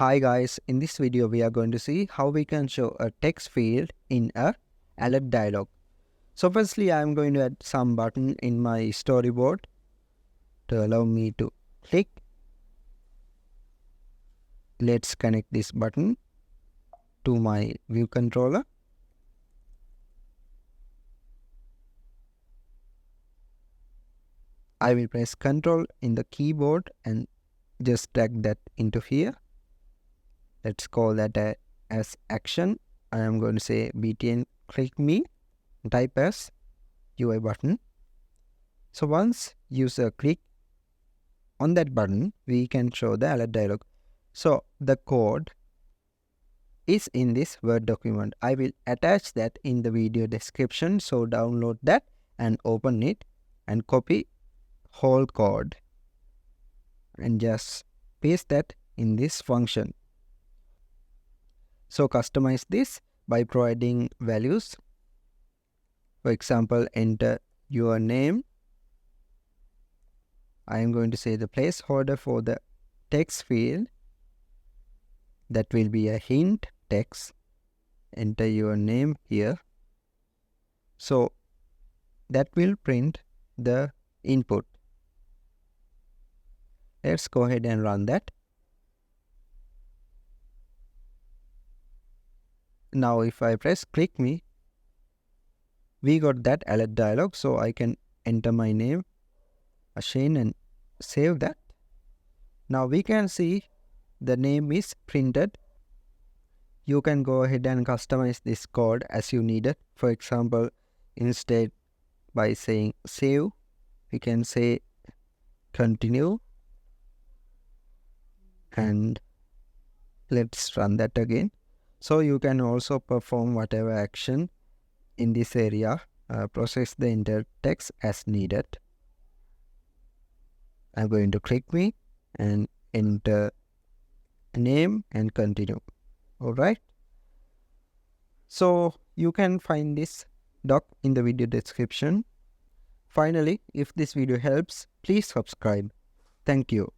Hi guys, in this video we are going to see how we can show a text field in a alert dialog. So firstly I am going to add some button in my storyboard to allow me to click. Let's connect this button to my view controller. I will press Ctrl in the keyboard and just drag that into here. Let's call that as action. I am going to say btn click me, type as UI button. So once user click on that button, we can show the alert dialog. So the code is in this Word document. I will attach that in the video description. So download that and open it and copy whole code and just paste that in this function. So customize this by providing values. For example, enter your name. I am going to say the placeholder for the text field. That will be a hint text. Enter your name here. So that will print the input. Let's go ahead and run that. Now if I press click me, we got that alert dialog. So I can enter my name, Ashane, and save that. Now we can see the name is printed. You can go ahead and customize this code as you need it. For example, instead by saying save, we can say continue. And let's run that again. So you can also perform whatever action in this area, process the entered text as needed. I'm going to click me and enter name and continue. Alright. So you can find this doc in the video description. Finally, if this video helps, please subscribe. Thank you.